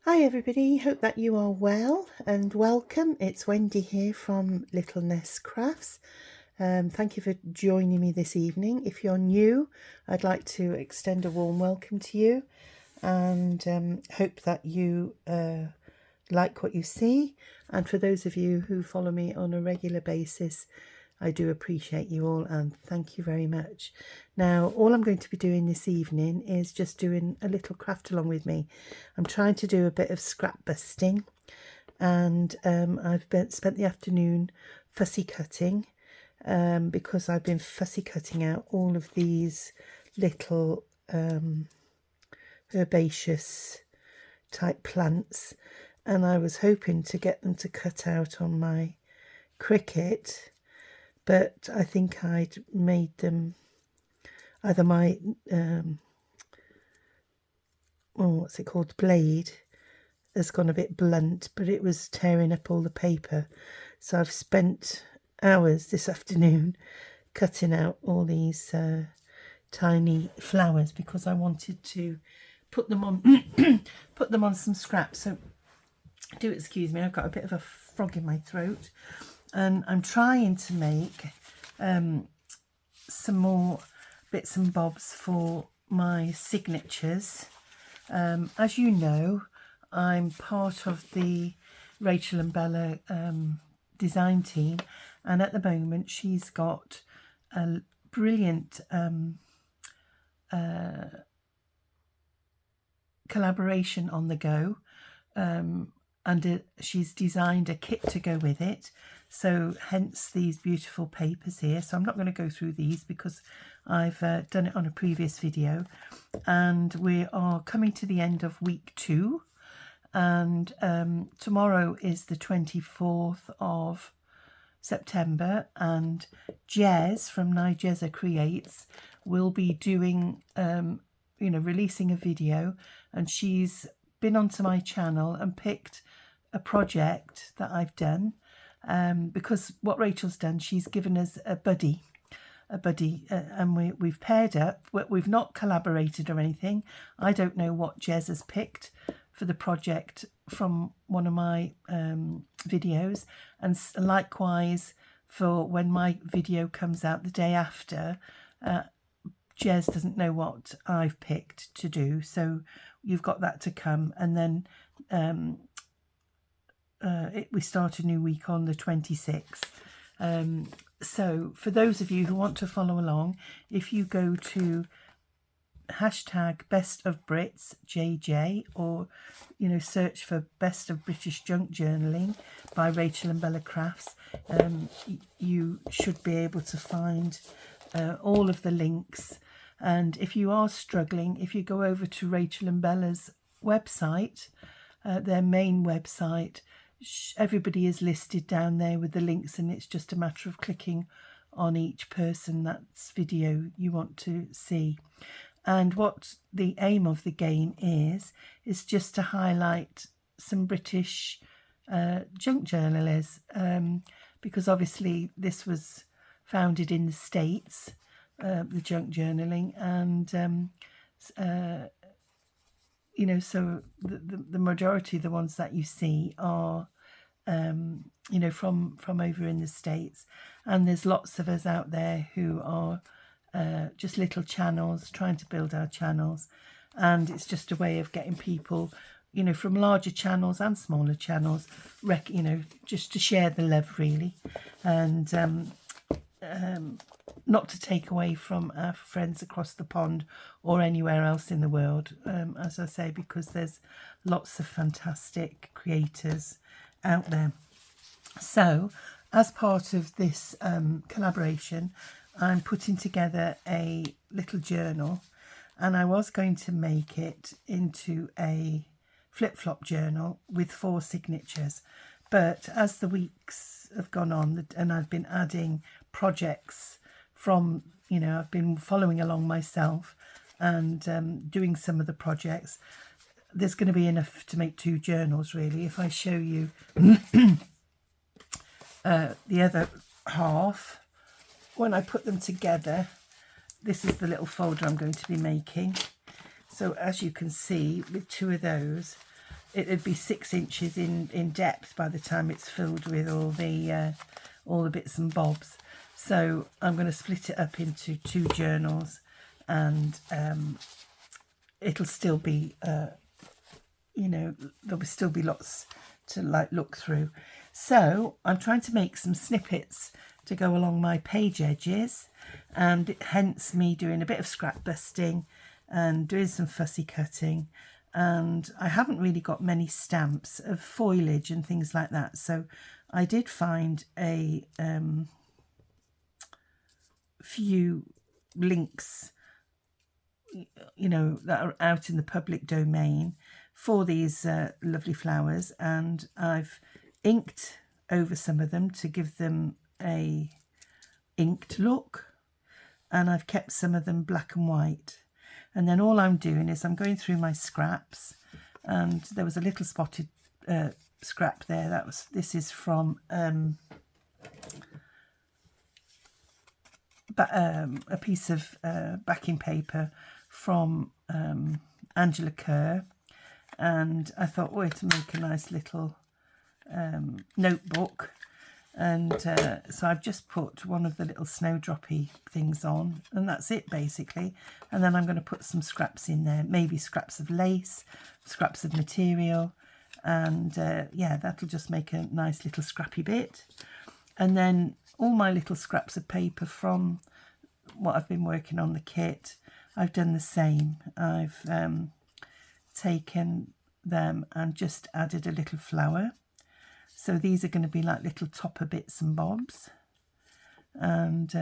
Hi everybody, hope that you are well and welcome. It's Wendy here from Little Nest Crafts. Thank you for joining me this evening. If you're new, I'd like to extend a warm welcome to you and hope that you like what you see. And for those of you who follow me on a regular basis, I do appreciate you all and thank you very much. Now, all I'm going to be doing this evening is just doing a little craft along with me. I'm trying to do a bit of scrap busting, and I've spent the afternoon fussy cutting because I've been fussy cutting out all of these little herbaceous type plants, and I was hoping to get them to cut out on my Cricut, but I think I'd made them either my what's it called, blade has gone a bit blunt, but it was tearing up all the paper. So I've spent hours this afternoon cutting out all these tiny flowers because I wanted to put them on put them on some scraps. So do excuse me, I've got a bit of a frog in my throat, and I'm trying to make some more bits and bobs for my signatures. As you know, I'm part of the Rachel and Bella design team, and at the moment she's got a brilliant collaboration on the go, and she's designed a kit to go with it, so hence these beautiful papers here. So I'm not going to go through these because I've done it on a previous video, and we are coming to the end of week 2, and tomorrow is the 24th of September, and Jez from Nigeza Creates will be doing releasing a video, and she's been onto my channel and picked a project that I've done, because what Rachel's done, she's given us a buddy, and we've paired up. We've not collaborated or anything. I don't know what Jez has picked for the project from one of my videos, and likewise for when my video comes out the day after, Jez doesn't know what I've picked to do, so you've got that to come. And then we start a new week on the 26th. So for those of you who want to follow along, if you go to hashtag Best of Brits JJ, or search for Best of British Junk Journaling by Rachel and Bella Crafts, you should be able to find all of the links. And if you are struggling, if you go over to Rachel and Bella's website, their main website, everybody is listed down there with the links, and it's just a matter of clicking on each person that's video you want to see. And what the aim of the game is just to highlight some British junk journalists, because obviously this was founded in the States, the junk journaling, and so the majority of the ones that you see are from over in the States, and there's lots of us out there who are just little channels trying to build our channels, and it's just a way of getting people from larger channels and smaller channels just to share the love, really, and not to take away from our friends across the pond or anywhere else in the world, as I say, because there's lots of fantastic creators out there. So as part of this collaboration, I'm putting together a little journal, and I was going to make it into a flip-flop journal with 4 signatures, but as the weeks have gone on and I've been adding projects from, I've been following along myself and doing some of the projects, there's going to be enough to make 2 journals, really. If I show you the other half, when I put them together, this is the little folder I'm going to be making. So as you can see, with 2 of those, it'd be 6 inches in depth by the time it's filled with all the bits and bobs. So I'm going to split it up into 2 journals, and it'll still be you know, there'll still be lots to like look through. So I'm trying to make some snippets to go along my page edges, and hence me doing a bit of scrap busting and doing some fussy cutting. And I haven't really got many stamps of foliage and things like that, so I did find a few links, you know, that are out in the public domain for these lovely flowers, and I've inked over some of them to give them a inked look, and I've kept some of them black and white. And then all I'm doing is I'm going through my scraps, and there was a little spotted scrap there. This is from a piece of backing paper from Angela Kerr, and I thought, oh, to make a nice little notebook. And so I've just put one of the little snowdroppy things on, and that's it basically. And then I'm going to put some scraps in there, maybe scraps of lace, scraps of material, and yeah, that'll just make a nice little scrappy bit. And then all my little scraps of paper from what I've been working on the kit, I've done the same. I've taken them and just added a little flower. So these are going to be like little topper bits and bobs, and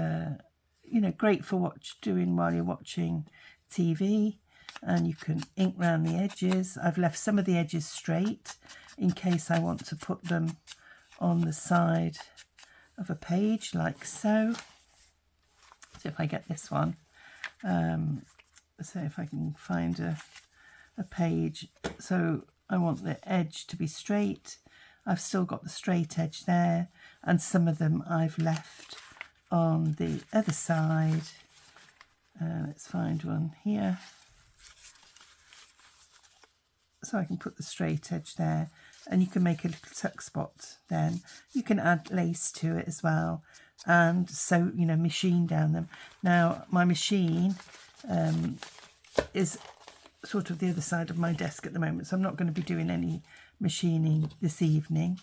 you know, great for doing while you're watching TV. And you can ink around the edges. I've left some of the edges straight in case I want to put them on the side of a page like so. So if I get this one, so if I can find a page, so I want the edge to be straight. I've still got the straight edge there, and some of them I've left on the other side. Let's find one here. So I can put the straight edge there, and you can make a little tuck spot then. You can add lace to it as well, and so, you know, machine down them. Now my machine is sort of the other side of my desk at the moment, so I'm not going to be doing any machining this evening.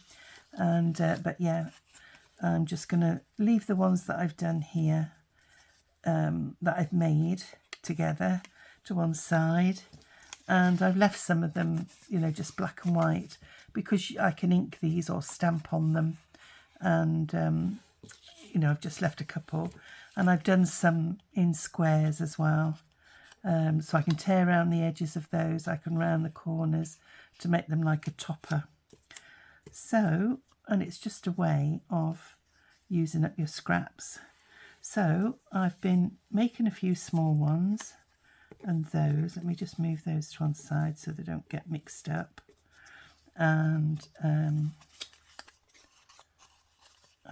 And but yeah, I'm just going to leave the ones that I've done here, that I've made together, to one side. And I've left some of them, you know, just black and white, because I can ink these or stamp on them. And you know, I've just left a couple, and I've done some in squares as well. So I can tear around the edges of those, I can round the corners to make them like a topper. So, and it's just a way of using up your scraps. So I've been making a few small ones, and those, let me just move those to one side so they don't get mixed up. And I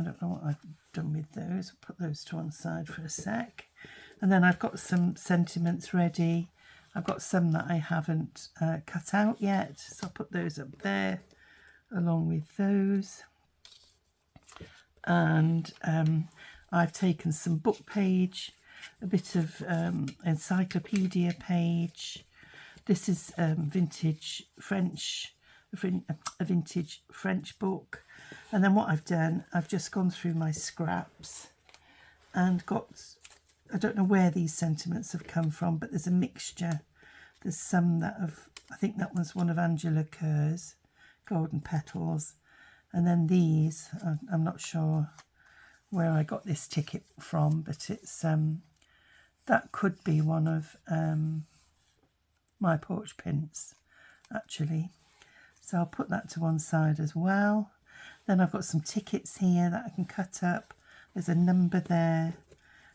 don't know what I've done with those. I'll put those to one side for a sec. And then I've got some sentiments ready. I've got some that I haven't cut out yet, so I'll put those up there along with those. And I've taken some book page, a bit of encyclopedia page. This is vintage French, a vintage French book. And then what I've done, I've just gone through my scraps and got, I don't know where these sentiments have come from, but there's a mixture. There's some that have, I think that was one of Angela Kerr's, Golden Petals. And then these, I'm not sure where I got this ticket from, but it's, that could be one of my porch pins, actually. So I'll put that to one side as well. Then I've got some tickets here that I can cut up. There's a number there.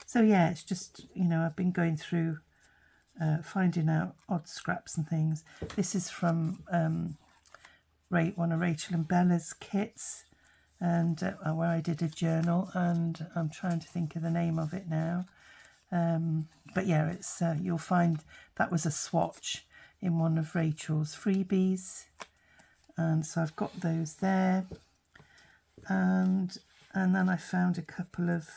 So yeah, it's just, you know, I've been going through finding out odd scraps and things. This is from one of Rachel and Bella's kits, and where I did a journal, and I'm trying to think of the name of it now. But yeah, it's you'll find that was a swatch in one of Rachel's freebies. And so I've got those there, and then I found a couple of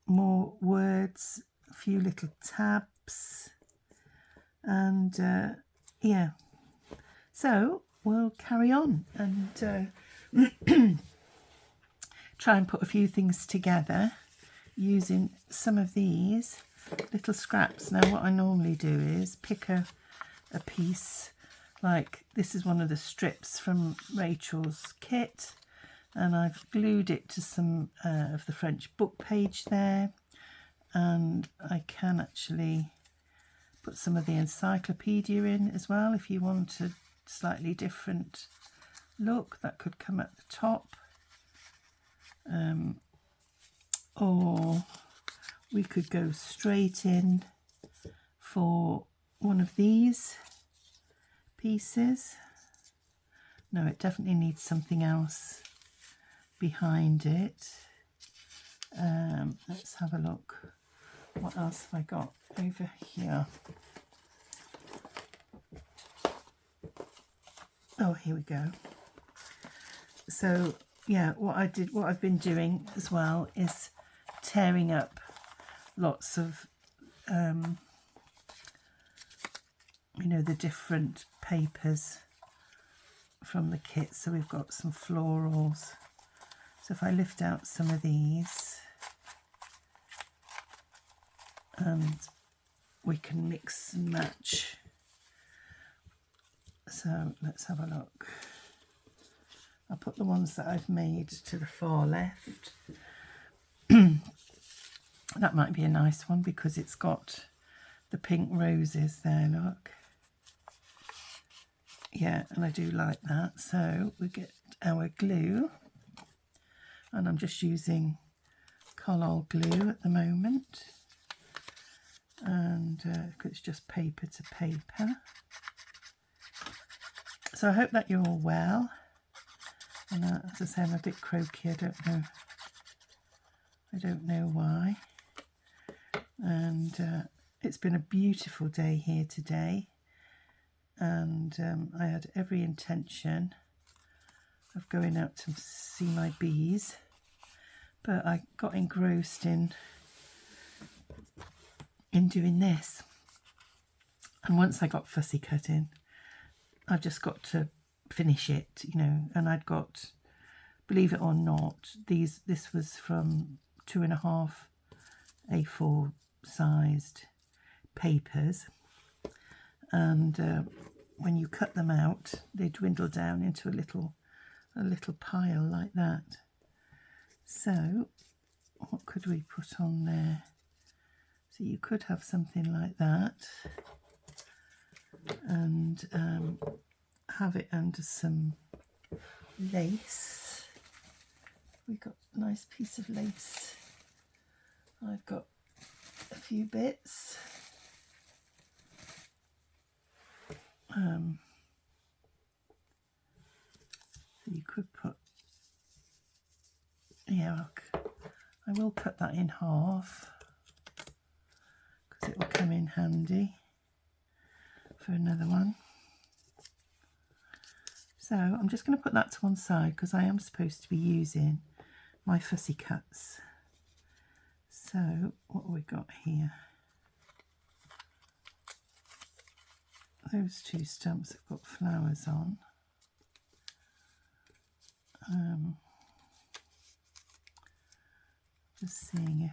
more words, a few little tabs, and yeah, so we'll carry on and try and put a few things together using some of these little scraps. Now what I normally do is pick a piece, like this is one of the strips from Rachel's kit, and I've glued it to some of the French book page there, and I can actually put some of the encyclopedia in as well if you want a slightly different look. That could come at the top, or we could go straight in for one of these pieces. No, it definitely needs something else behind it. Let's have a look. What else have I got over here? Oh, here we go. So yeah, what I've been doing as well is tearing up lots of you know, the different papers from the kit. So we've got some florals. So if I lift out some of these, and we can mix and match. So let's have a look. I'll put the ones that I've made to the far left. That might be a nice one because it's got the pink roses there, look. Yeah, and I do like that. So we get our glue, and I'm just using Collall glue at the moment, and it's just paper to paper. So I hope that you're all well, and as I say, I'm a bit croaky. I don't know why. And it's been a beautiful day here today, and I had every intention of going out to see my bees, but I got engrossed in doing this. And once I got fussy cutting, I've just got to finish it, you know. And I'd got, believe it or not, this was from 2.5 A4 sized papers, and when you cut them out, they dwindle down into a little pile like that. So what could we put on there? So you could have something like that, and have it under some lace. We've got a nice piece of lace. I've got a few bits. So you could put, yeah, I will cut that in half because it will come in handy for another one. So I'm just going to put that to one side because I am supposed to be using my fussy cuts. So what have we got here? Those two stamps have got flowers on. Just seeing if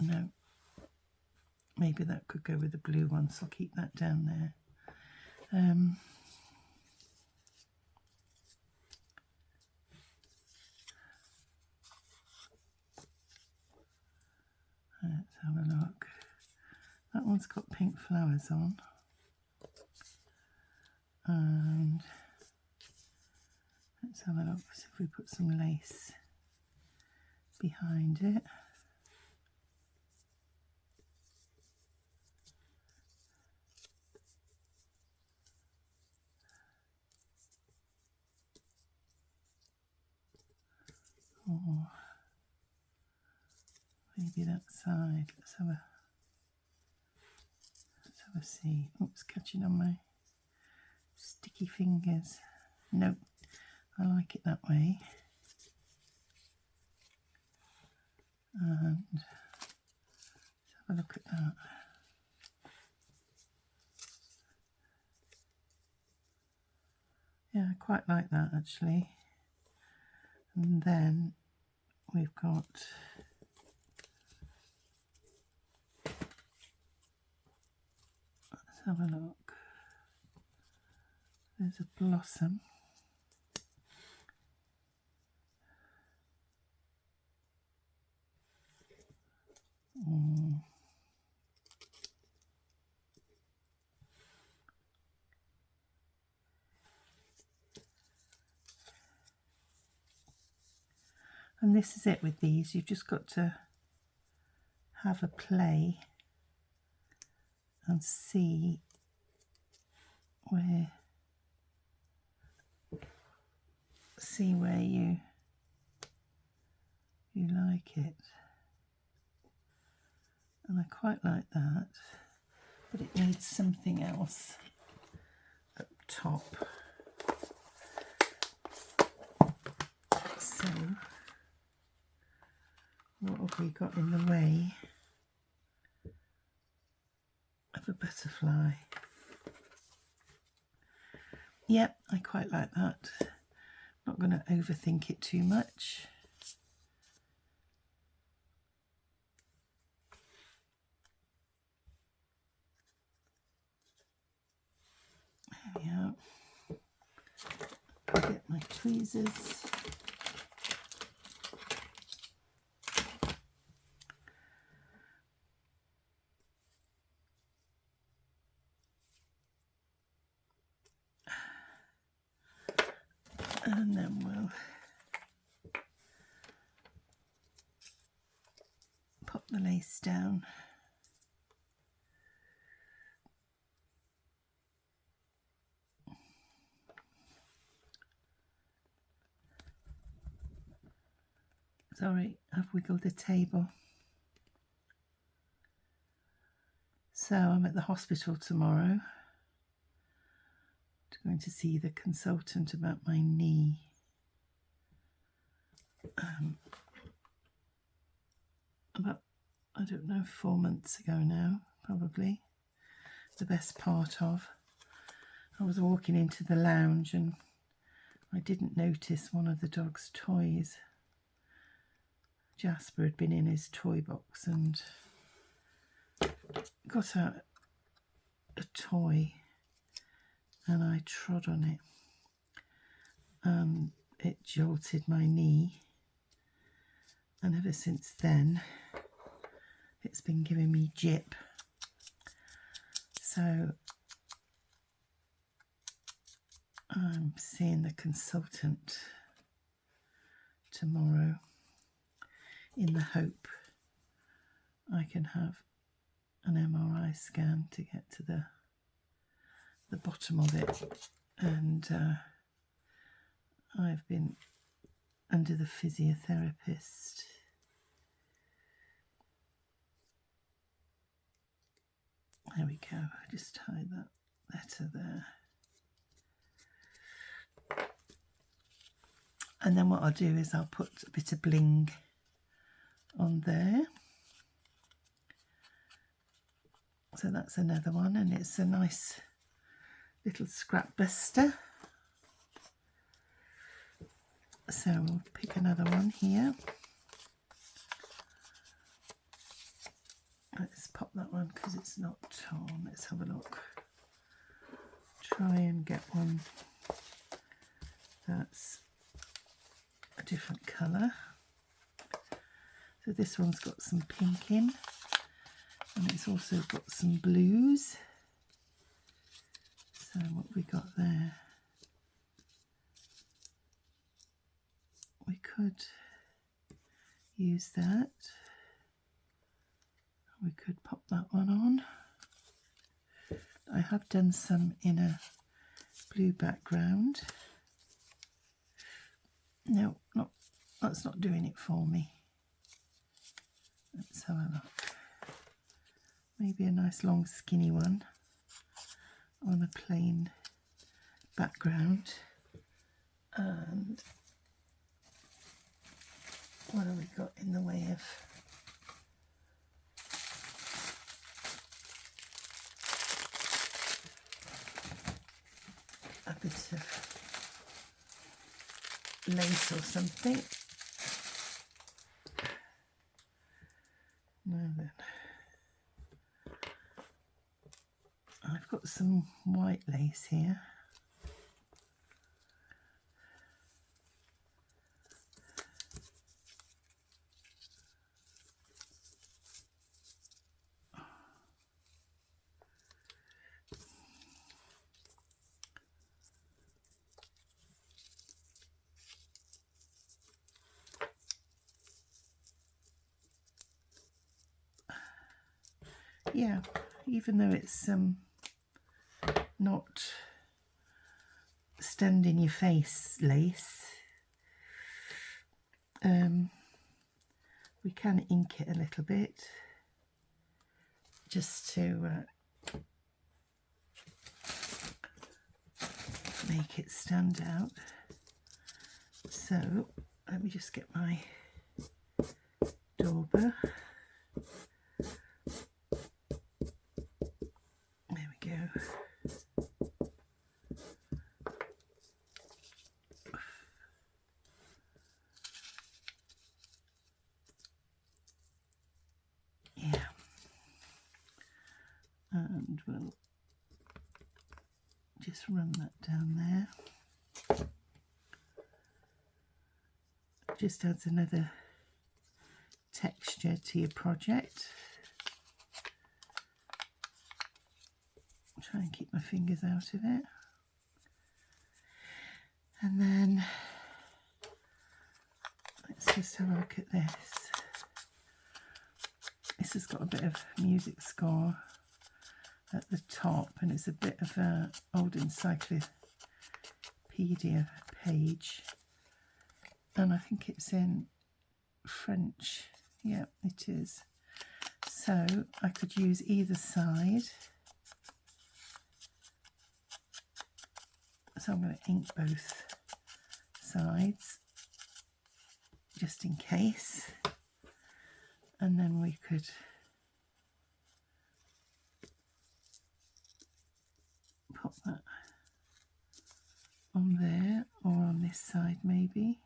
no, maybe that could go with the blue one, so I'll keep that down there. Let's have a look. That one's got pink flowers on, and let's have a look, see if we put some lace behind it. Or maybe that side. Let's have a see. Oops, catching on my sticky fingers. Nope, I like it that way. And let's have a look at that. Yeah, I quite like that actually. And then we've got let's have a look. There's a blossom. And this is it with these, you've just got to have a play and see where you like it. And I quite like that, but it needs something else up top. So what have we got in the way of a butterfly? Yep, I quite like that. Not going to overthink it too much. There we are. Get my tweezers. And then we'll pop the lace down. Sorry, I've wiggled the table. So I'm at the hospital tomorrow, going to see the consultant about my knee. About, I don't know, 4 months ago now, probably. The best part of. I was walking into the lounge and I didn't notice one of the dog's toys. Jasper had been in his toy box and got out a toy and I trod on it. It jolted my knee, and ever since then it's been giving me jip. So I'm seeing the consultant tomorrow in the hope I can have an MRI scan to get to the bottom of it. And I've been under the physiotherapist. There we go, just tie that letter there. And then what I'll do is I'll put a bit of bling on there. So that's another one, and it's a nice little scrap buster. So we'll pick another one here. Let's pop that one because it's not torn. Let's have a look. Try and get one that's a different colour. So this one's got some pink in, and it's also got some blues. So what we got there? We could use that. We could pop that one on. I have done some in a blue background. No, that's not doing it for me. Let's have a look. Maybe a nice long skinny one on a plain background. And what have we got in the way of a bit of lace or something? Now then, I've got some white lace here. Yeah, even though it's not stand in your face lace, we can ink it a little bit just to make it stand out. So let me just get my dauber. There we go. Yeah. And we'll just run that down there. Just adds another texture to your project. Try and keep my fingers out of it. And then let's just have a look at this. This has got a bit of music score at the top, and it's a bit of an old encyclopedia page, and I think it's in French. Yeah, it is. So I could use either side. So I'm going to ink both sides just in case, and then we could pop that on there or on this side maybe.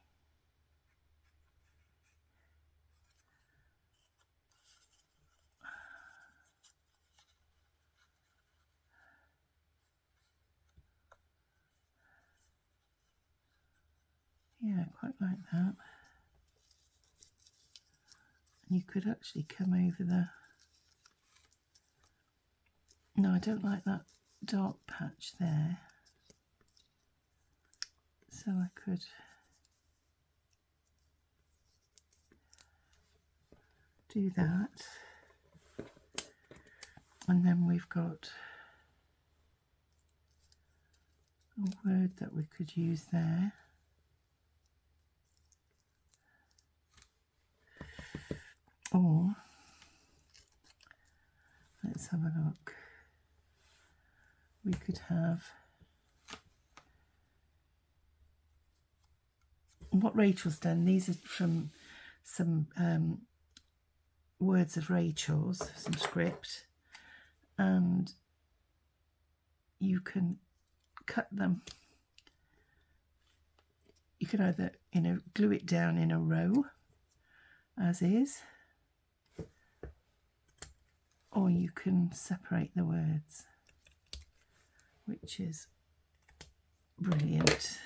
Yeah, quite like that. And you could actually come over the... No, I don't like that dark patch there. So I could do that. And then we've got a word that we could use there. Or, let's have a look. We could have, what Rachel's done, these are from some words of Rachel's, some script, and you can cut them. You can either, glue it down in a row, as is, or you can separate the words, which is brilliant.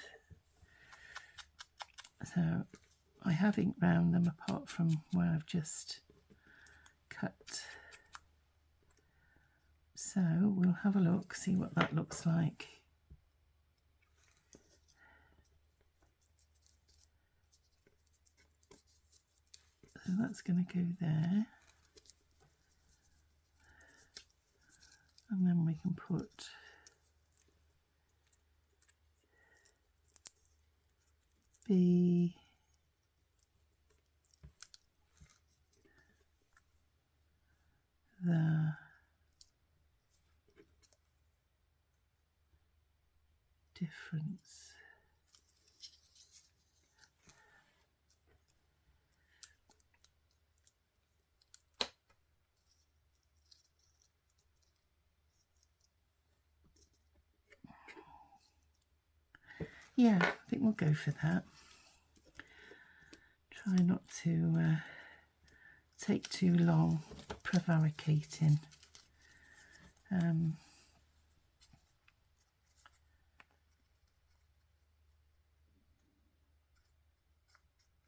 So I have inked round them apart from where I've just cut. So we'll have a look, see what that looks like. So that's going to go there. And then we can put B difference. Yeah, I think we'll go for that. Try not to take too long prevaricating.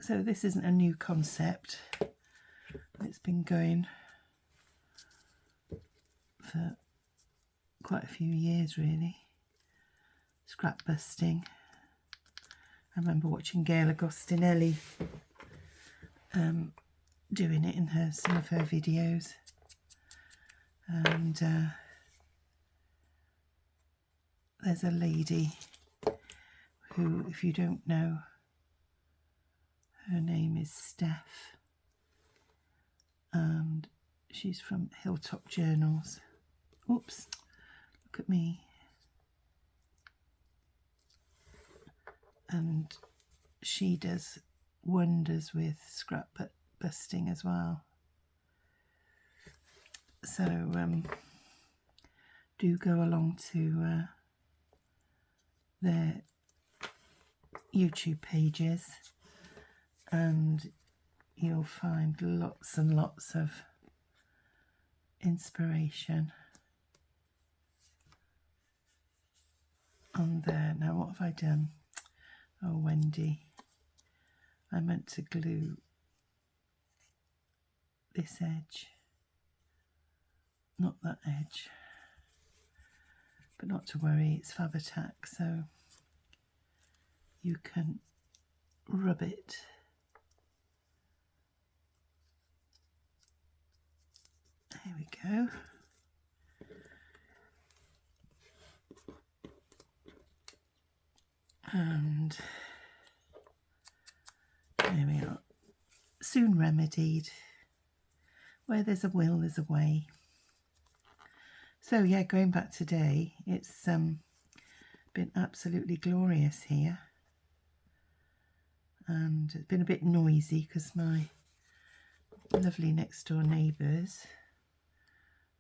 So this isn't a new concept. It's been going for quite a few years really. Scrap busting. I remember watching Gayle Agostinelli doing it in some of her videos, and there's a lady who, if you don't know, her name is Steph, and she's from Hilltop Journals. Oops, look at me. And she does wonders with scrap busting as well. So do go along to their YouTube pages and you'll find lots and lots of inspiration on there. Now what have I done? Oh, Wendy, I meant to glue this edge, not that edge, but not to worry, it's Fab-O-Tac, so you can rub it. There we go. And there we are. Soon remedied. Where there's a will, there's a way. So yeah, going back today, it's been absolutely glorious here. And it's been a bit noisy because my lovely next door neighbours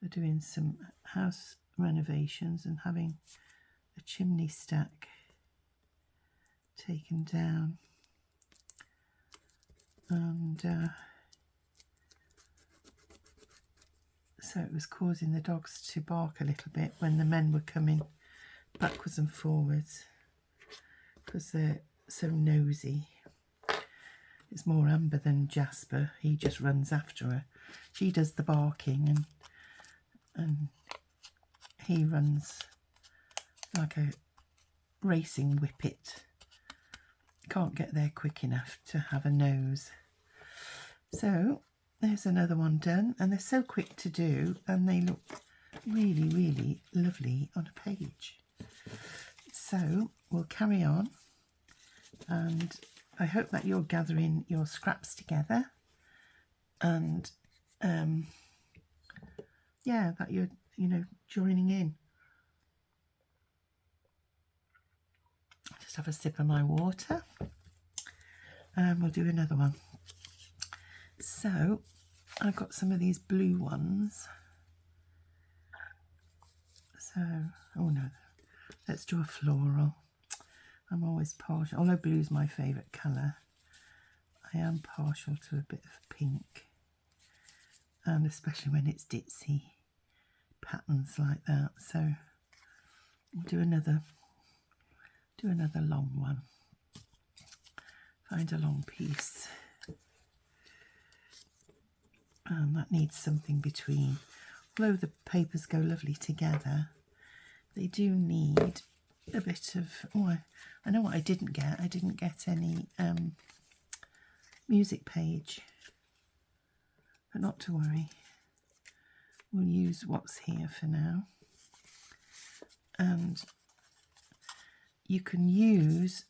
are doing some house renovations and having a chimney stack taken down, and so it was causing the dogs to bark a little bit when the men were coming backwards and forwards because they're so nosy. It's more Amber than Jasper. He just runs after her. She does the barking and he runs like a racing whippet. Can't get there quick enough to have a nose. So there's another one done, and they're so quick to do and they look really, really lovely on a page. So we'll carry on, and I hope that you're gathering your scraps together, and yeah, that you're joining in. Just have a sip of my water and we'll do another one. So I've got some of these blue ones. So, oh no, let's do a floral. I'm always partial, although blue's my favourite colour, I am partial to a bit of pink, and especially when it's ditzy patterns like that. So we'll do another long one. Find a long piece, and that needs something between. Although the papers go lovely together, they do need a bit of, oh, I know what I didn't get. I didn't get any music page, but not to worry. We'll use what's here for now. And you can use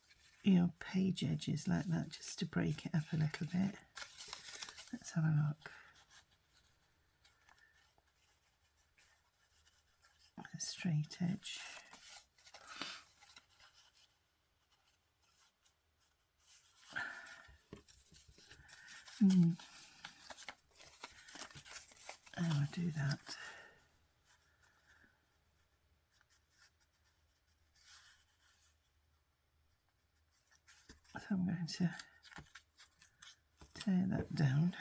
page edges like that just to break it up a little bit. Let's have a look. A straight edge. How I do that. So I'm going to tear that down.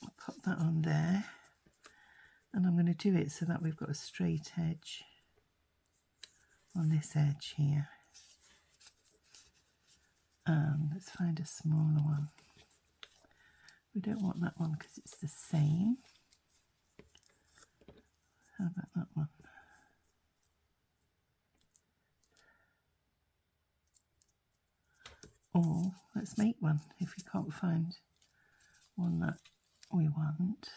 I'll pop that on there, and I'm going to do it so that we've got a straight edge on this edge here. Let's find a smaller one. We don't want that one because it's the same. How about that one? Or let's make one if we can't find one that we want.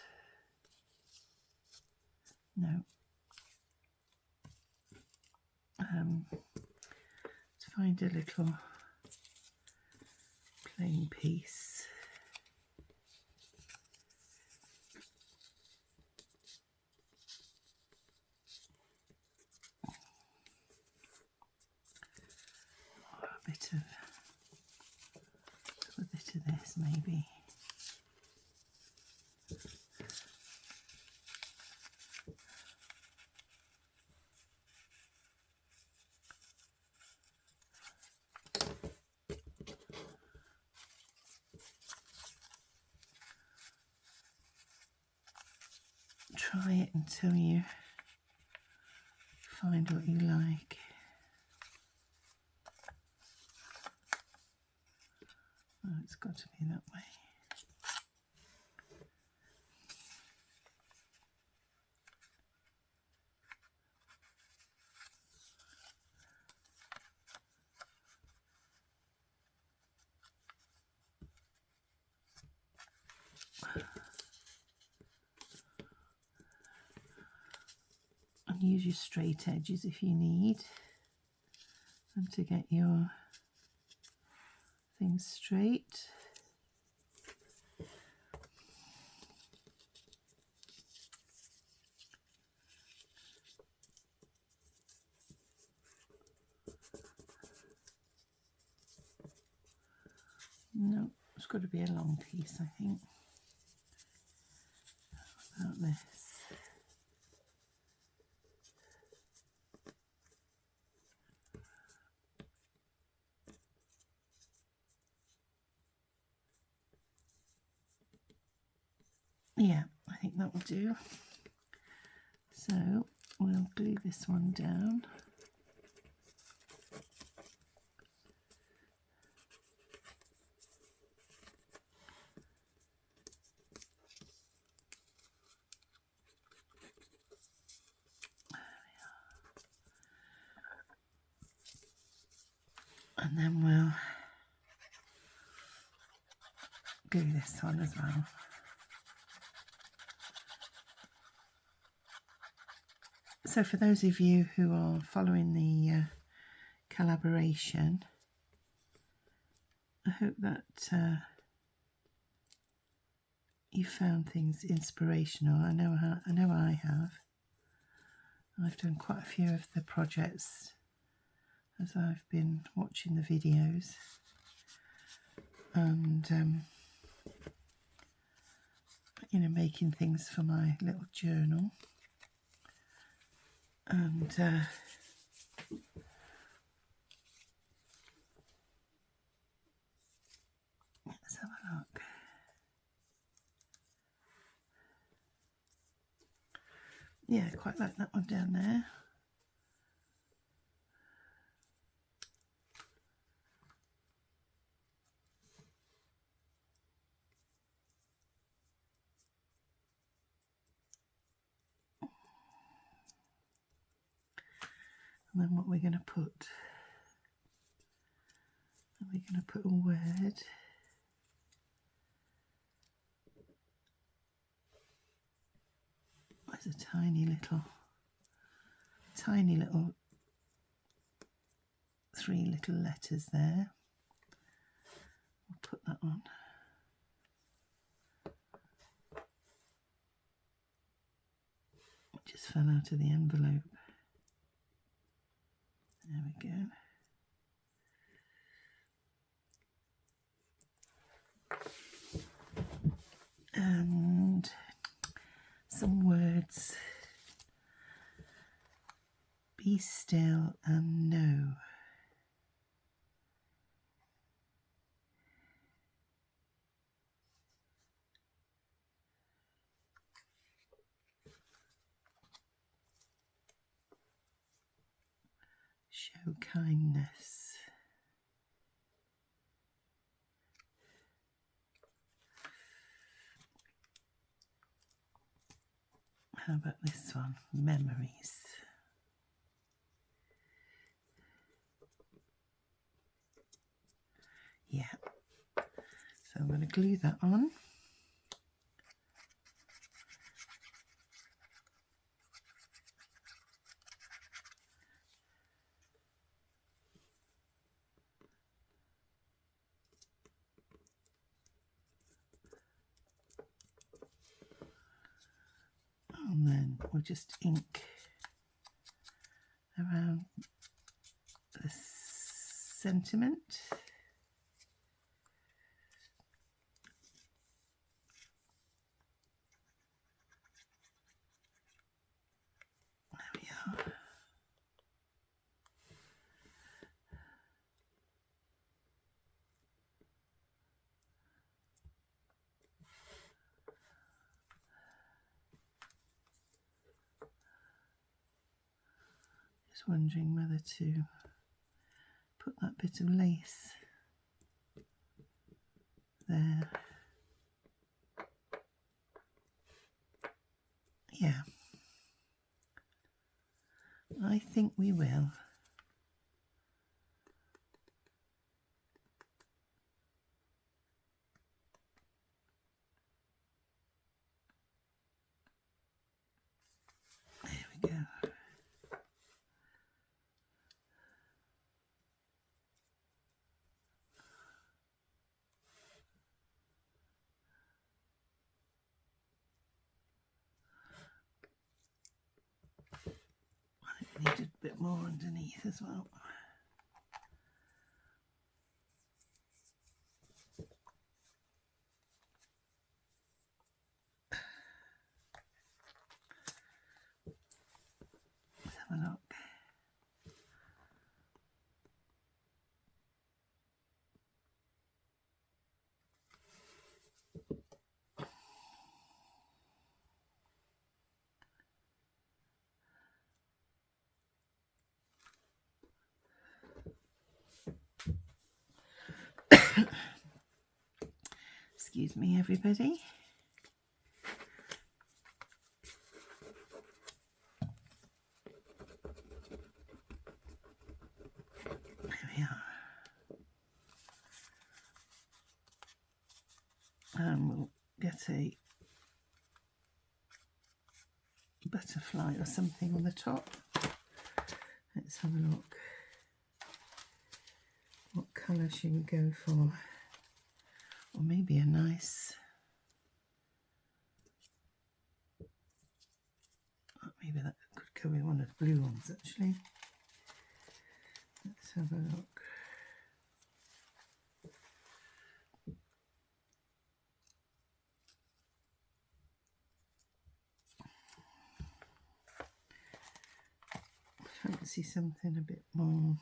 No. Let's find a little plain piece. Or a bit of this maybe. Try it until you find what you like. Oh, it's got to be that way. And use your straight edges if you need them to get your things straight. No, it's got to be a long piece, I think. How about this? Yeah, I think that will do. So we'll glue this one down. And then we'll glue this one as well. So for those of you who are following the collaboration, I hope that you found things inspirational. I know I have. I've done quite a few of the projects as I've been watching the videos, and you know, making things for my little journal. And let's have a look. Yeah, I quite like that one down there. And then what we're going to put, we're going to put a word. There's a tiny little 3 little letters there. We'll put that on. It just fell out of the envelope. There we go. Be still and know. Show kindness. How about this one? Memories. Yeah. So I'm going to glue that on. And then we'll just ink around the sentiment. There we are. Just wondering whether to put that bit of lace there. Yeah, I think we will. There we go. I need a bit more underneath as well. Let's have a look. Excuse me, everybody. There we are. And we'll get a butterfly or something on the top. Let's have a look. What colour should we go for? Or maybe a nice, maybe that could go with one of the blue ones actually. Let's have a look. Fancy something a bit more,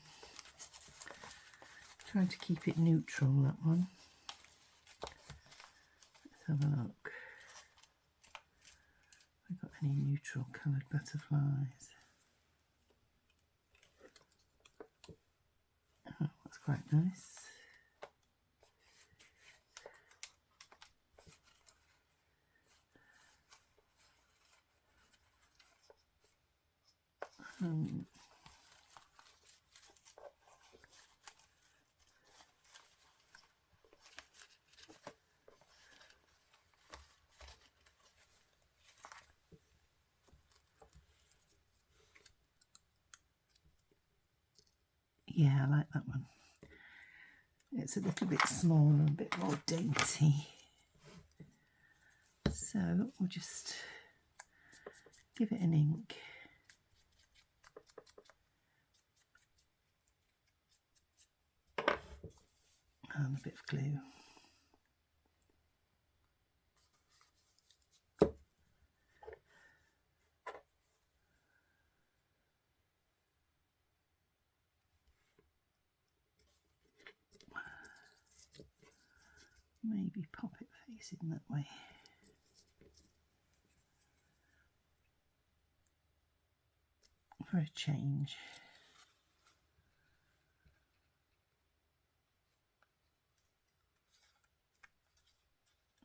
trying to keep it neutral, that one. Let's have a look. Have I got any neutral coloured butterflies? Oh, that's quite nice. Yeah, I like that one. It's a little bit smaller, a bit more dainty. So we'll just give it an ink. And a bit of glue. Maybe pop it facing that way. For a change.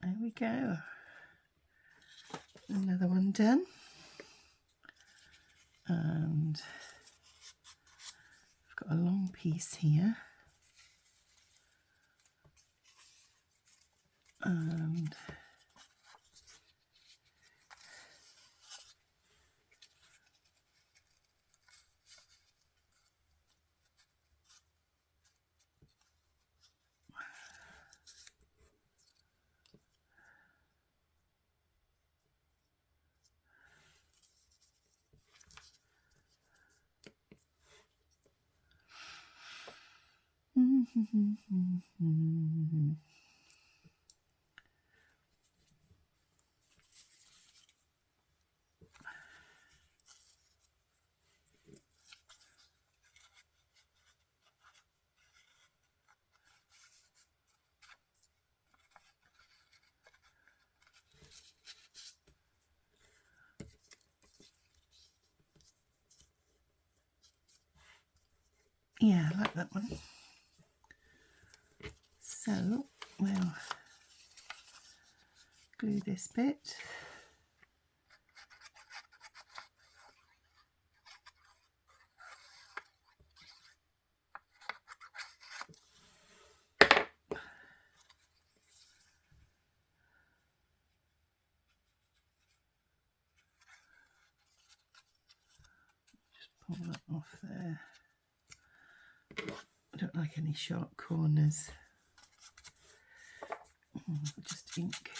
There we go. Another one done. And I've got a long piece here. And yeah, I like that one. So we'll glue this bit. Just pull that off there. I don't like any sharp corners. Just ink.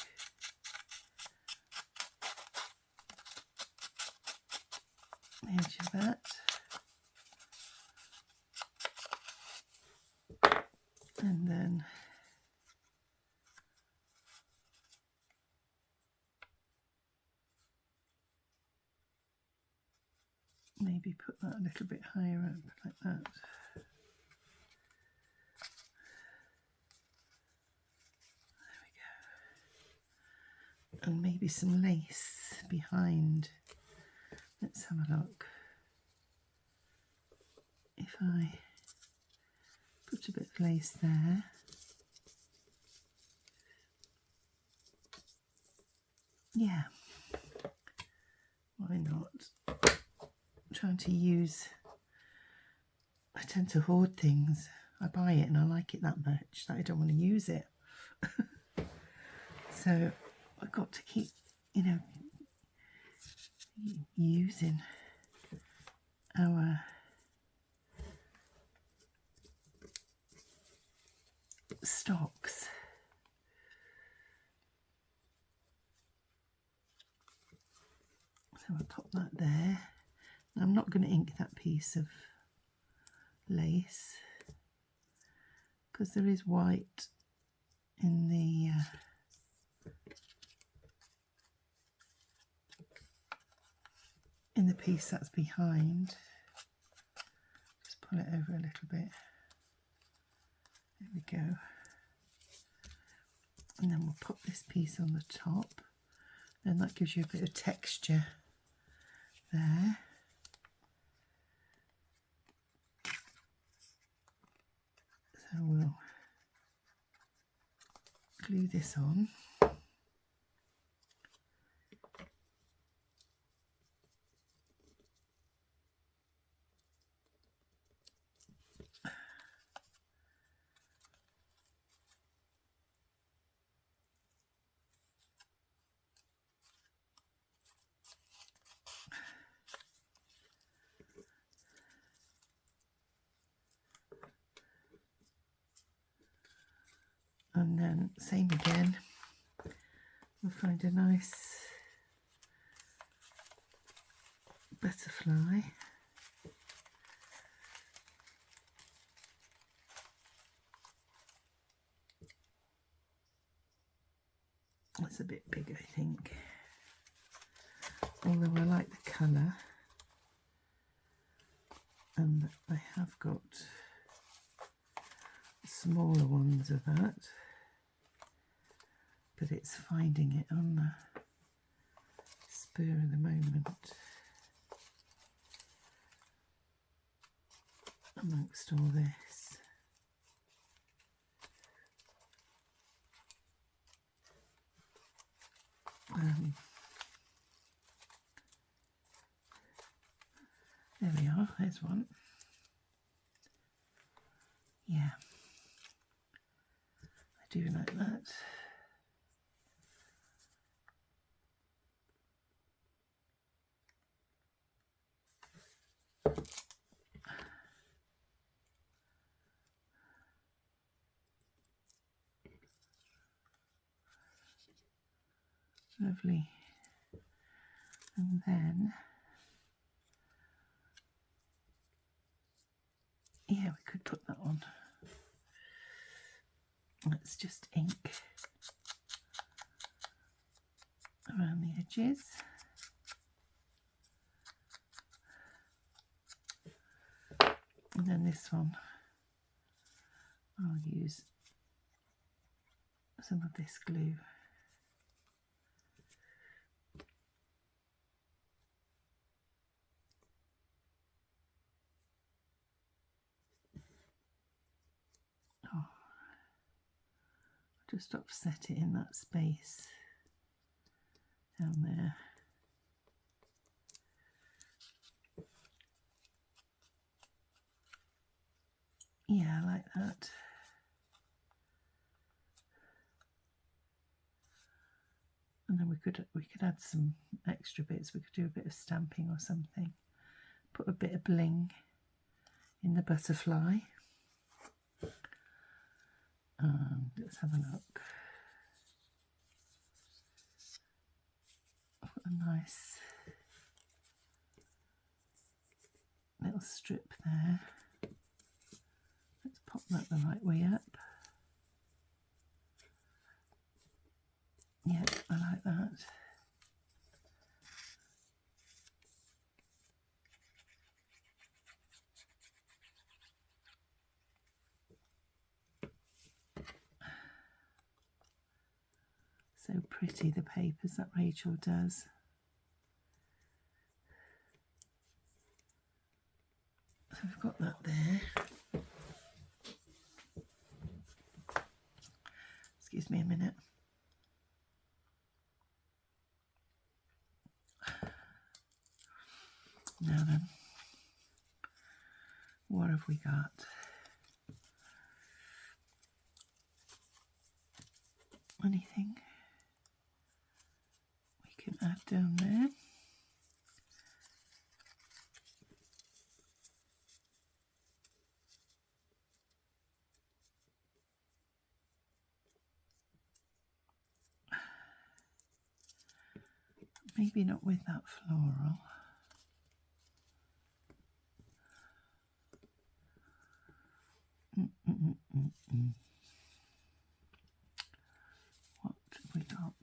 The edge of that. And then maybe put that a little bit higher up like that. And maybe some lace behind. Let's have a look. If I put a bit of lace there, yeah, why not? I'm trying to use, I tend to hoard things. I buy it and I like it that much that I don't want to use it. So I've got to keep, you know, using our stocks. So I'll pop that there. Now I'm not going to ink that piece of lace because there is white in the piece that's behind. Just pull it over a little bit. There we go. And then we'll pop this piece on the top, and that gives you a bit of texture there. So we'll glue this on. And then same again, we'll find a nice butterfly. That's a bit big, I think, although I like the colour, and I have got smaller ones of that. but it's finding it on the spur of the moment amongst all this. There we are, there's one. Yeah, I do like that. Lovely. And then, yeah, we could put that on. Let's just ink around the edges. And then this one, I'll use some of this glue. Oh, just offset it in that space down there. Yeah, I like that. And then we could add some extra bits. We could do a bit of stamping or something. Put a bit of bling in the butterfly. Let's have a look. I've got a nice little strip there. Let's pop that the right way up. Yeah, I like that. So pretty, the papers that Rachel does. So we've got that there. Excuse me a minute. Now then, what have we got? Anything we can add down there? Maybe not with that floral. What have we got?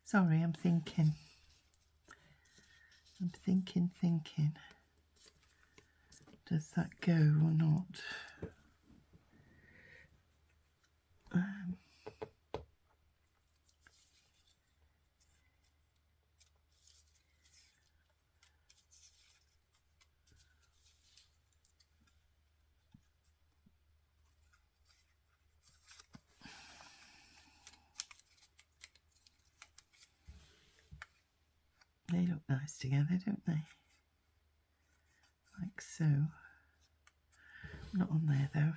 Sorry, I'm thinking. Does that go or not? They look nice together, don't they? Like so. Not on there though.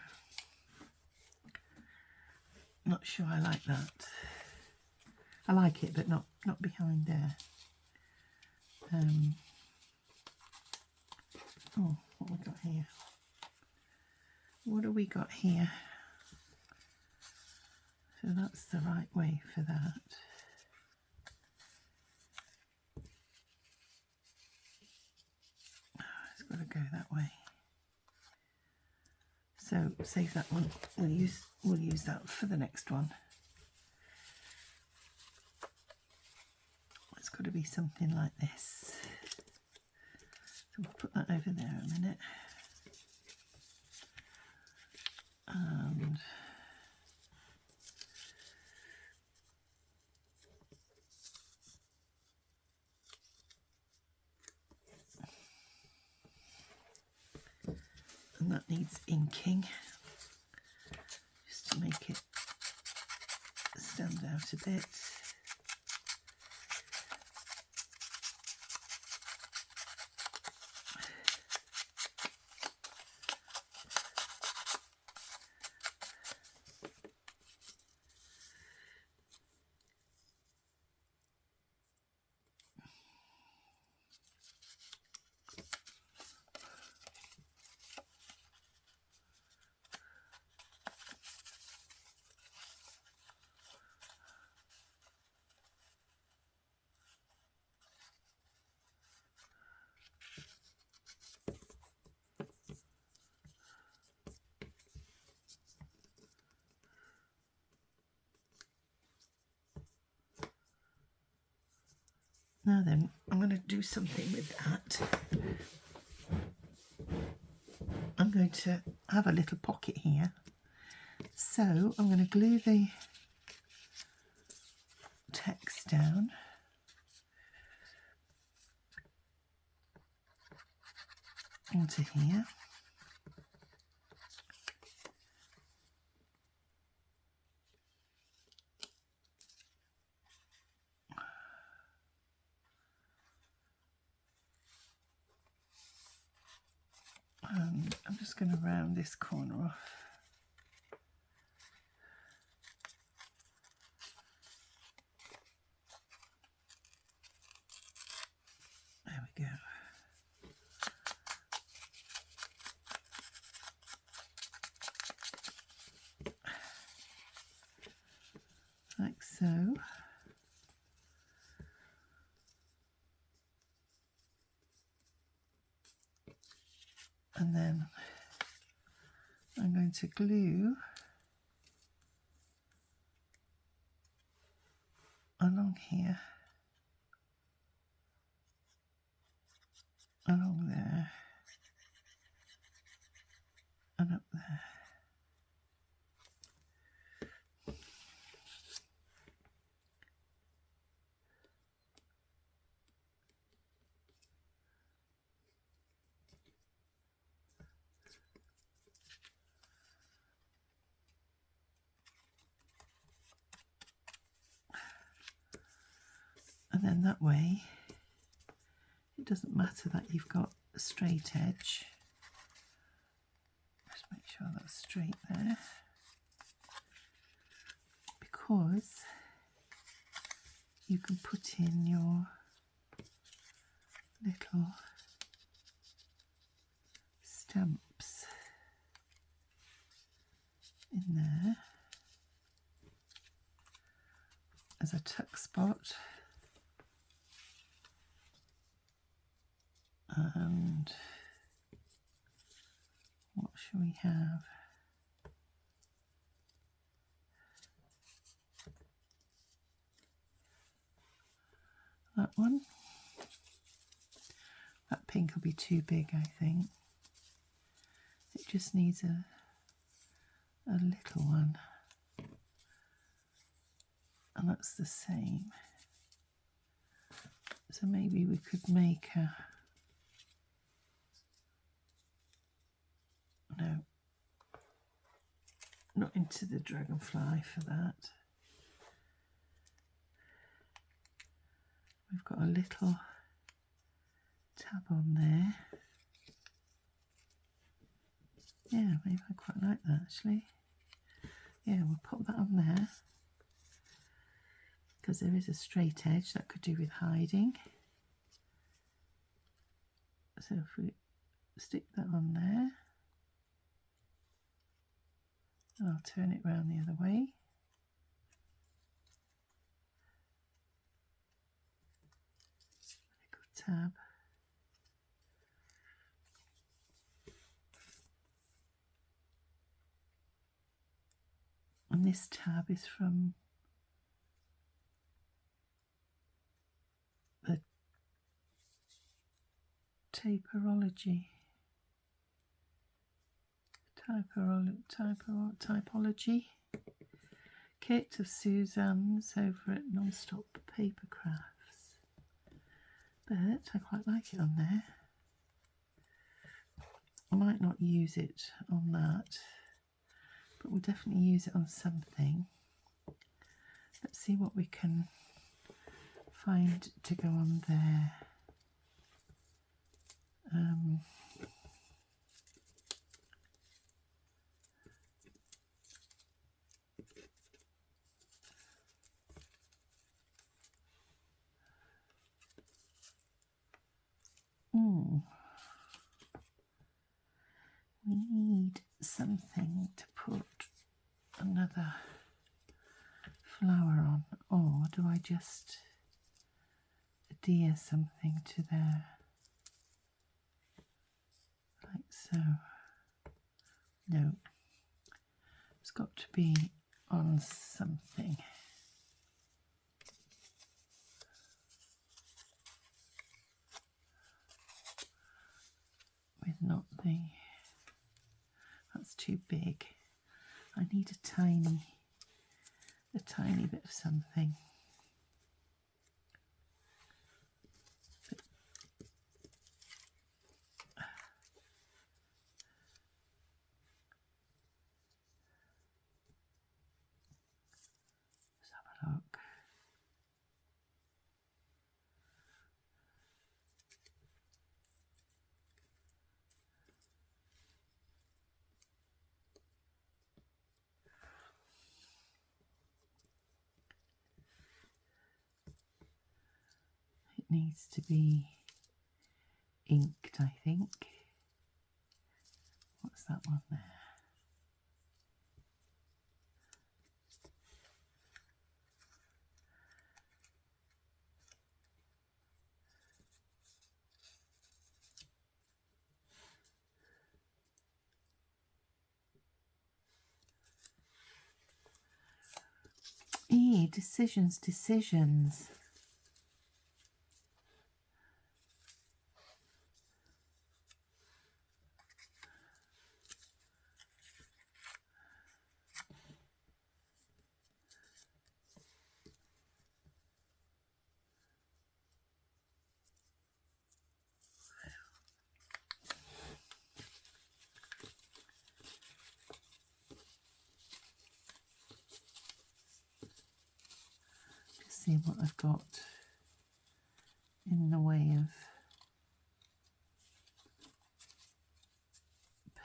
Not sure I like that. I like it, but not behind there. what have we got here? So that's the right way for that. It's got to go that way. So save that one. We'll use that for the next one. It's got to be something like this. So we'll put that over there a minute. And that needs inking just to make it stand out a bit. Now then, I'm going to do something with that. I'm going to have a little pocket here. So I'm going to glue the text down. Onto here. And I'm just going to round this corner off. There we go. Like so. And then I'm going to glue along here, along there, and up there. And then that way, it doesn't matter that you've got a straight edge. Just make sure that's straight there. Because you can put in your little stamps in there as a tuck spot. And what shall we have? That one. That pink will be too big, I think. It just needs a little one. And that's the same. So maybe we could make a... No, not into the dragonfly for that. We've got a little tab on there. Yeah, maybe I quite like that actually. Yeah, we'll pop that on there because there is a straight edge that could do with hiding. So if we stick that on there. And I'll turn it round the other way. Little tab. And this tab is from the typology kit of Suzanne's over at Non-Stop Paper Crafts. But I quite like it on there. I might not use it on that, but we'll definitely use it on something. Let's see what we can find to go on there. We need something to put another flower on, or do I just adhere something to there like so? No, it's got to be on something. With not the, that's too big. I need a tiny bit of something. Let's have a look. It needs to be inked, I think. What's that one there? Decisions. See what I've got in the way of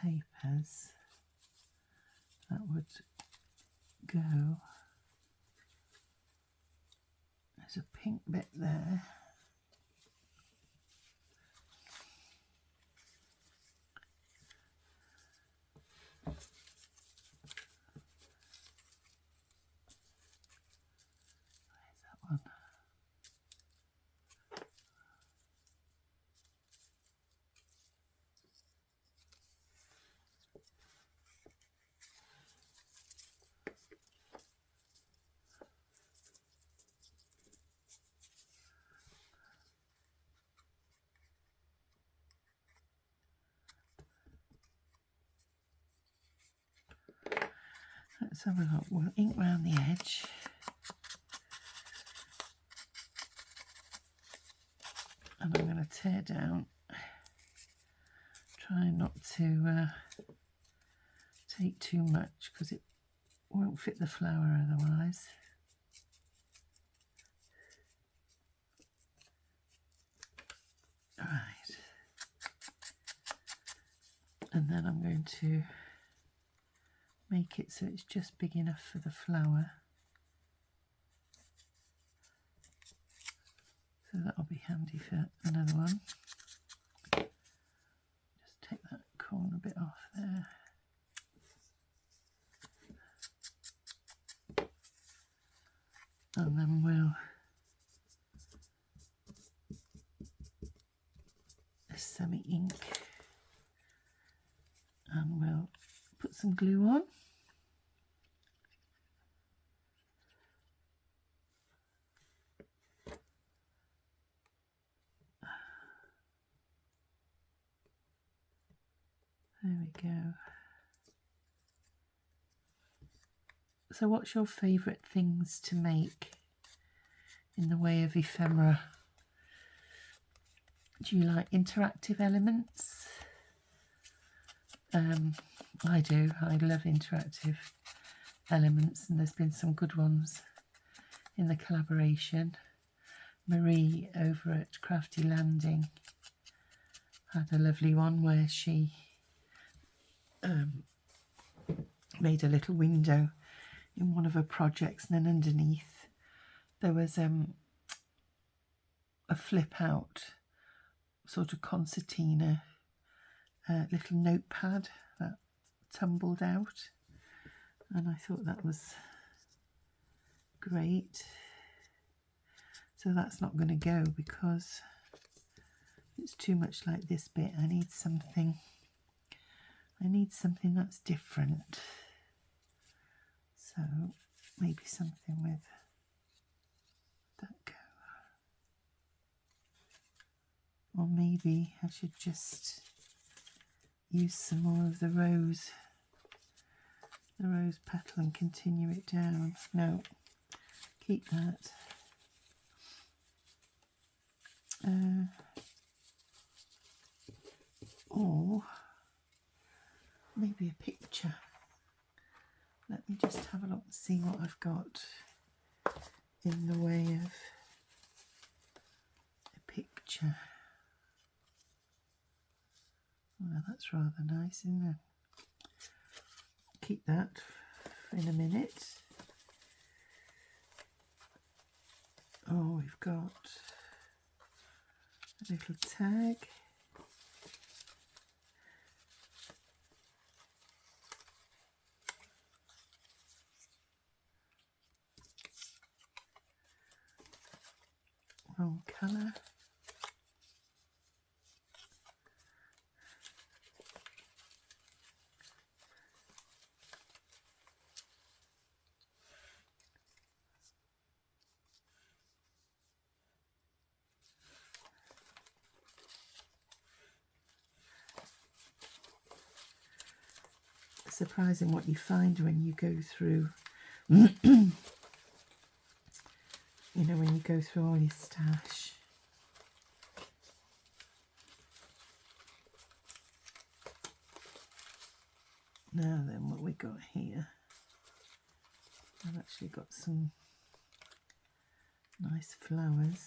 papers that would go. There's a pink bit there. One. Let's have a look. We'll ink round the edge. And I'm going to tear down, try not to take too much because it won't fit the flower otherwise. Right, and then I'm going to make it so it's just big enough for the flower. So that'll be handy for another one. Just take that corner bit off there. semi ink, and we'll put some glue on. There we go. So what's your favourite things to make in the way of ephemera? Do you like interactive elements? I do. I love interactive elements, and there's been some good ones in the collaboration. Marie over at Crafty Landing had a lovely one where she made a little window in one of her projects, and then underneath there was a flip out sort of concertina little notepad that tumbled out, and I thought that was great. So that's not going to go because it's too much like this bit. I need something that's different. So maybe something with that go. Or maybe I should just use some more of the rose petal and continue it down. No, keep that. Or maybe a picture. Let me just have a look and see what I've got in the way of a picture. Well, that's rather nice, isn't it? Keep that in a minute. Oh, we've got a little tag. Wrong colour. Surprising what you find when you go through you know, when you go through all your stash. Now then, what we got here, I've actually got some nice flowers.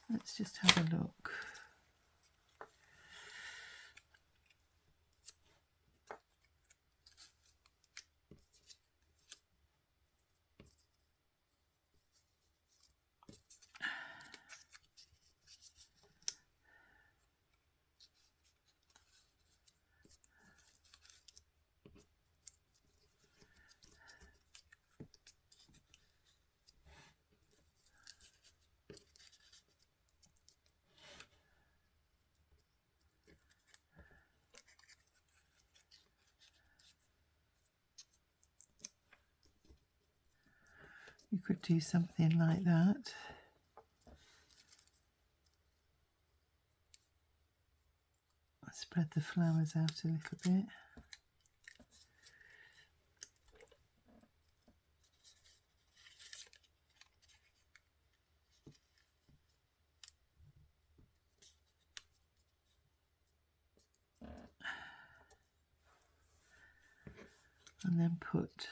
Let's just have a look. You could do something like that. Spread the flowers out a little bit. And then put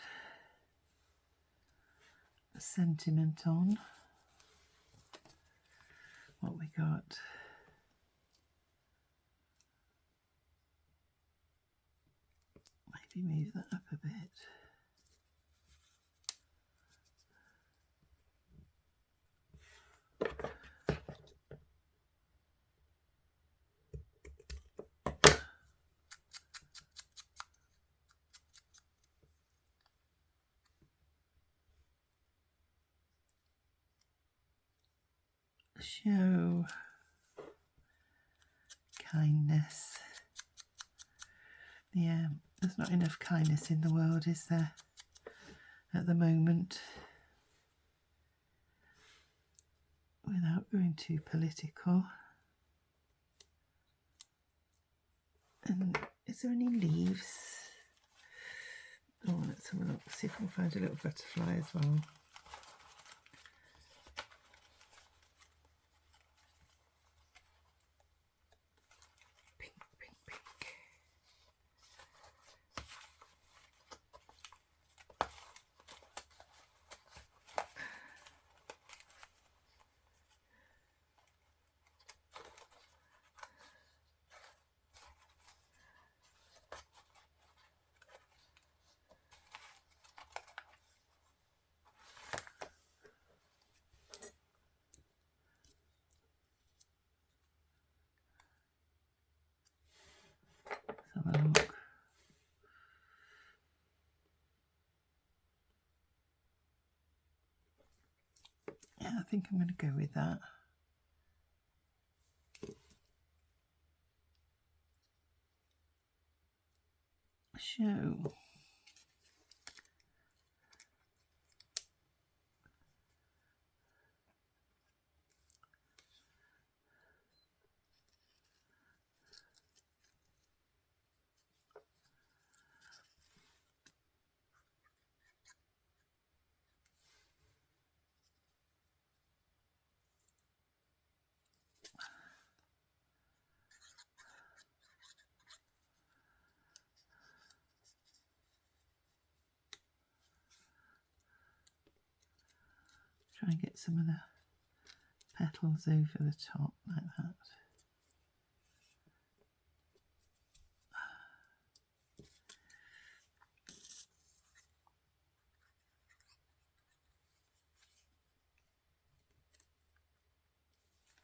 a sentiment on. What we got. Maybe move that up a bit. show kindness. Yeah, there's not enough kindness in the world, is there, at the moment? Without going too political. And is there any leaves? Oh, let's have a look, see if we can find a little butterfly as well. Pink, pink, pink. Let's have a look. Yeah, I think I'm going to go with that. Show. Try and get some of the petals over the top like that.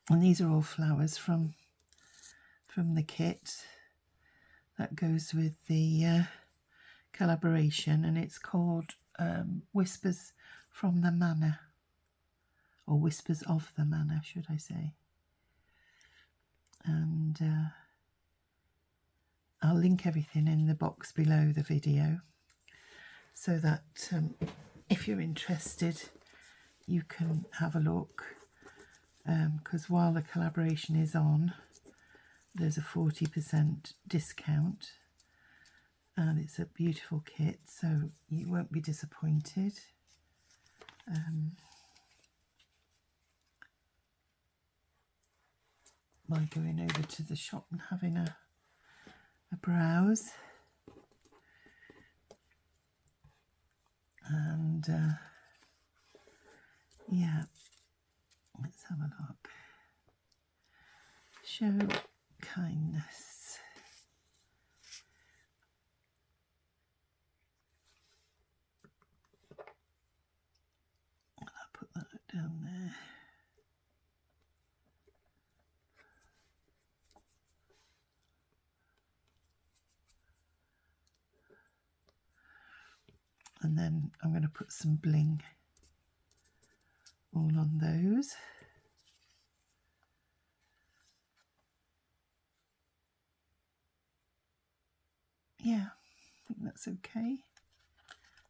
And these are all flowers from the kit that goes with the collaboration, and it's called Whispers from the Manor, or Whispers of the Manor, should I say. And I'll link everything in the box below the video, so that if you're interested you can have a look, because while the collaboration is on, there's a 40% discount, and it's a beautiful kit, so you won't be disappointed. By going over to the shop and having a browse. And yeah, let's have a look. Show kindness. I'll put that down there. And then I'm going to put some bling all on those. Yeah, I think that's okay.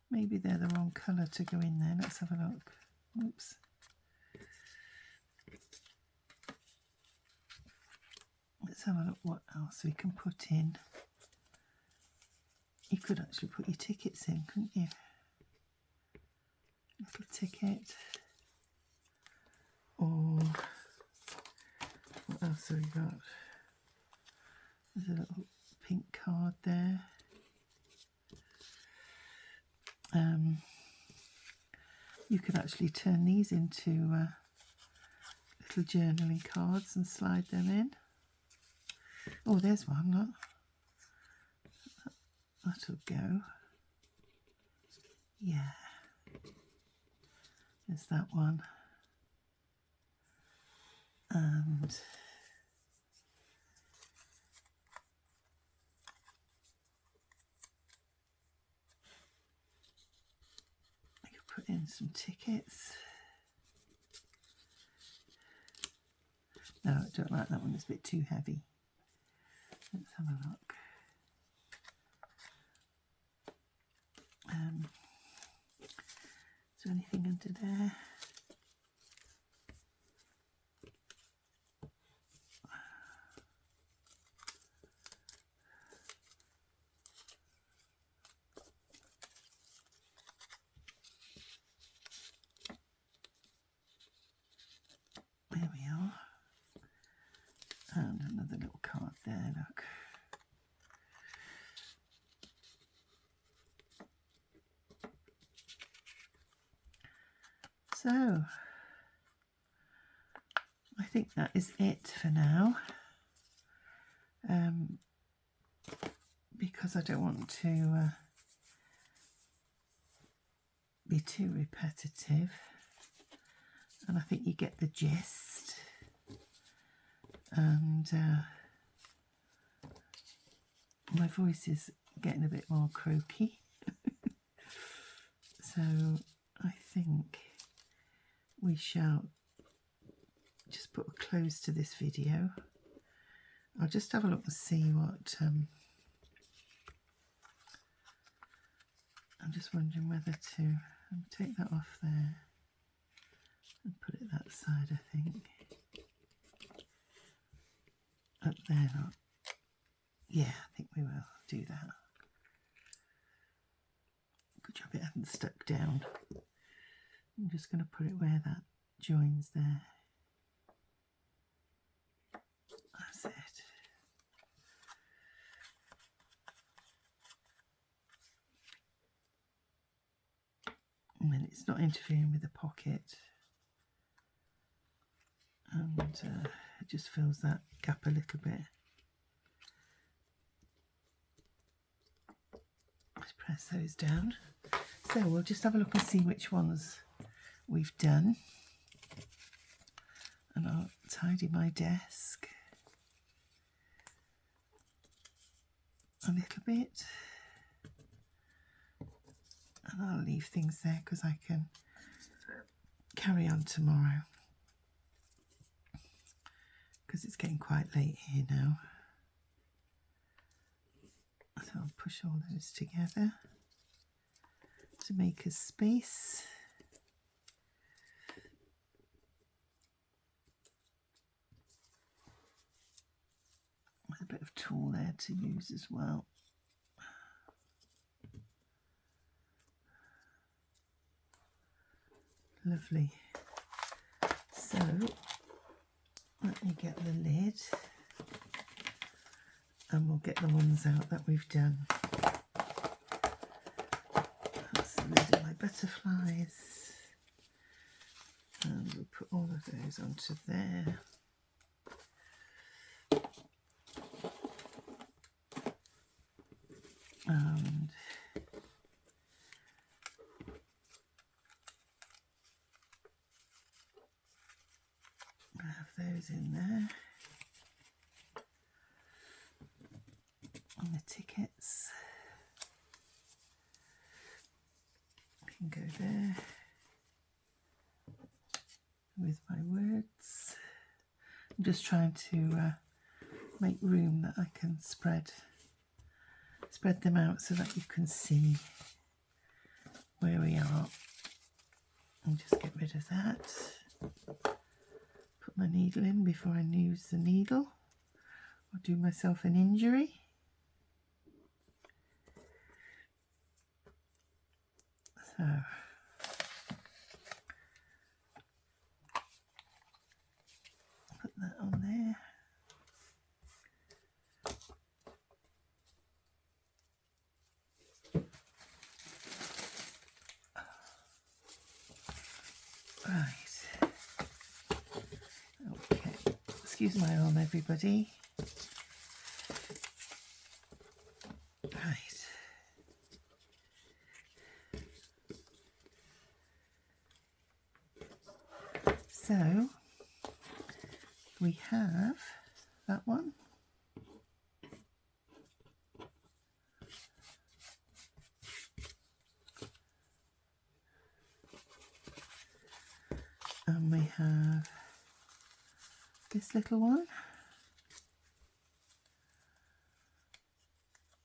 Maybe they're the wrong colour to go in there. Let's have a look. Oops. Let's have a look what else we can put in. You could actually put your tickets in, couldn't you? Little ticket. Or what else have we got? There's a little pink card there. You could actually turn these into little journaling cards and slide them in. Oh, there's one, look. That'll go. Yeah. There's that one. And I could put in some tickets. don't like that one, it's a bit too heavy. Let's have a look. Is there anything under there? There we are. And another little card there, look. So, I think that is it for now, because I don't want to be too repetitive, and I think you get the gist, and my voice is getting a bit more croaky, so I think we shall just put a close to this video. I'll just have a look and see what I'm just wondering whether to take that off there and put it that side, I think. Up there, not. Yeah, I think we will do that. Good job it hasn't stuck down. I'm just going to put it where that joins there. That's it. And then it's not interfering with the pocket. And it just fills that gap a little bit. Let's press those down. So we'll just have a look and see which ones we've done. And I'll tidy my desk a little bit. And I'll leave things there because I can carry on tomorrow, because it's getting quite late here now. So I'll push all those together to make a space. With a bit of tool there to use as well. Lovely. So let me get the lid, and we'll get the ones out that we've done. That's the lid of my butterflies, and we'll put all of those onto there. And have those in there, and the tickets can go there with my words. I'm just trying to make room that I can spread them out so that you can see where we are. I'll just get rid of that. Put my needle in before I use the needle or do myself an injury. So put that on there. Right. Okay. Excuse my arm, everybody. Right. So we have that one. And we have this this little one,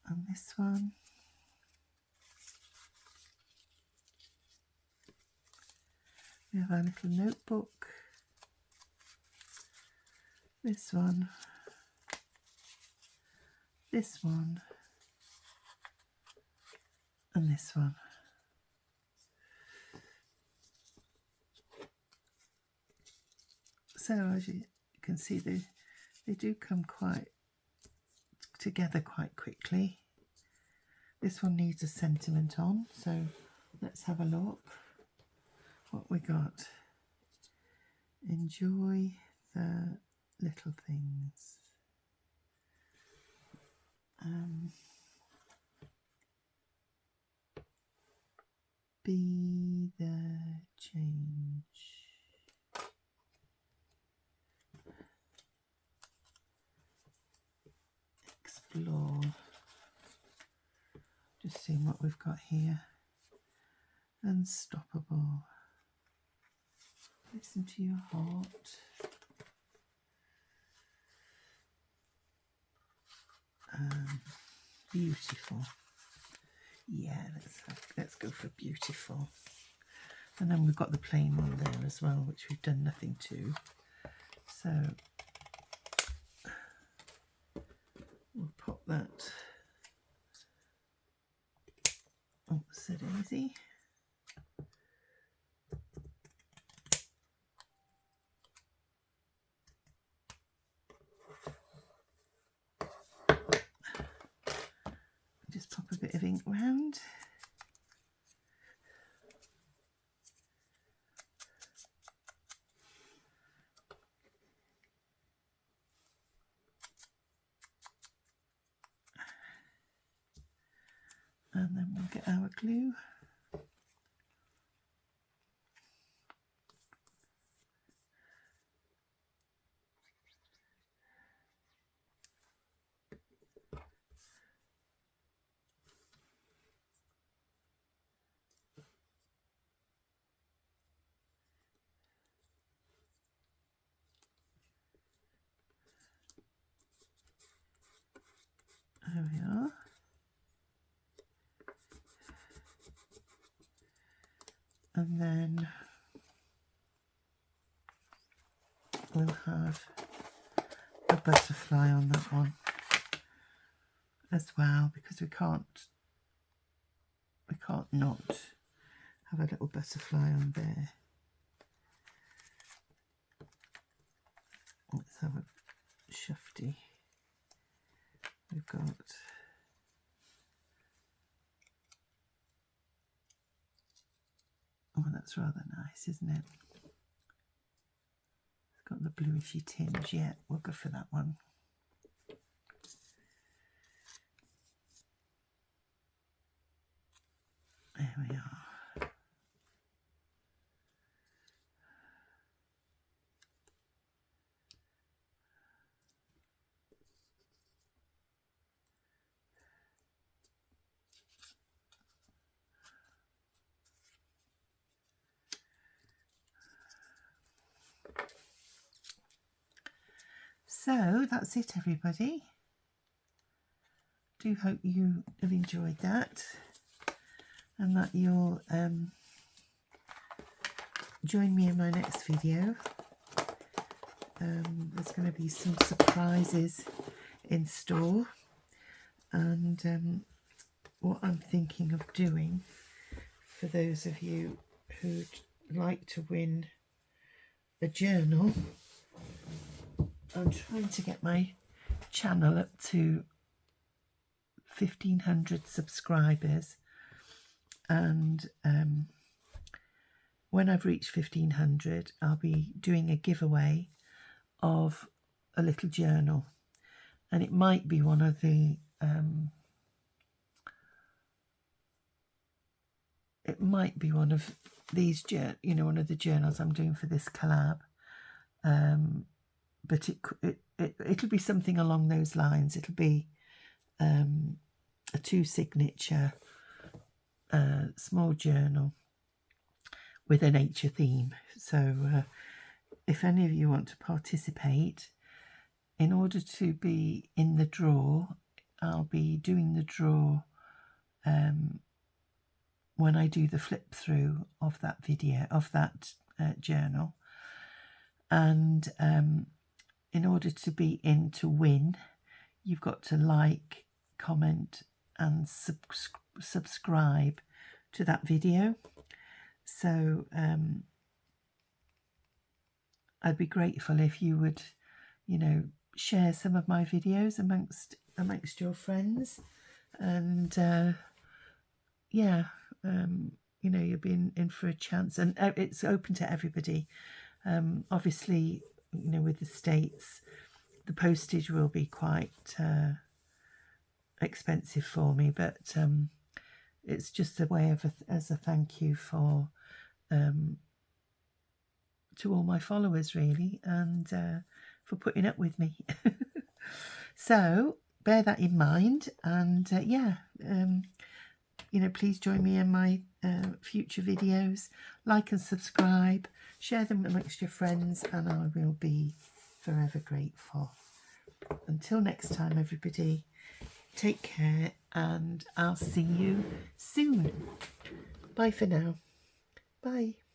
and this one, we have our little notebook, this one, this one, and this one. So as you can see, they do come quite together quite quickly. This one needs a sentiment on, so let's have a look what we got. Enjoy the little things. Be the change. Explore. Just seeing what we've got here. Unstoppable. Listen to your heart. Beautiful. Yeah, let's go for beautiful. And then we've got the plain one there as well, which we've done nothing to. So we'll pop that. Oh, so daisy. Just pop a bit of ink round. And then we'll get our glue. There we are. And then we'll have a butterfly on that one as well, because we can't not have a little butterfly on there. Let's have a shufty. We've got oh, that's rather nice, isn't it? It's got the bluishy tinge. Yeah, we'll go for that one. There we are. So that's it, everybody. Do hope you have enjoyed that, and that you'll join me in my next video. There's going to be some surprises in store, and what I'm thinking of doing for those of you who'd like to win a journal, I'm trying to get my channel up to 1,500 subscribers, and when I've reached 1,500, I'll be doing a giveaway of a little journal, and it might be one of the one of these one of the journals I'm doing for this collab, but it'll be something along those lines. It'll be a 2 signature small journal with a nature theme. So if any of you want to participate, in order to be in the draw, I'll be doing the draw when I do the flip through of that video, of that journal. And in order to be in to win, you've got to like, comment and subscribe to that video. So I'd be grateful if you would, you know, share some of my videos amongst your friends, and yeah, you know, you'll be in for a chance, and it's open to everybody. Obviously, you know, with the States, the postage will be quite expensive for me, but it's just a way of as a thank you for to all my followers, really, and for putting up with me. So bear that in mind, and yeah, you know, please join me in my future videos. Like and subscribe, share them amongst your friends, and I will be forever grateful. Until next time, everybody, take care, and I'll see you soon. Bye for now. Bye.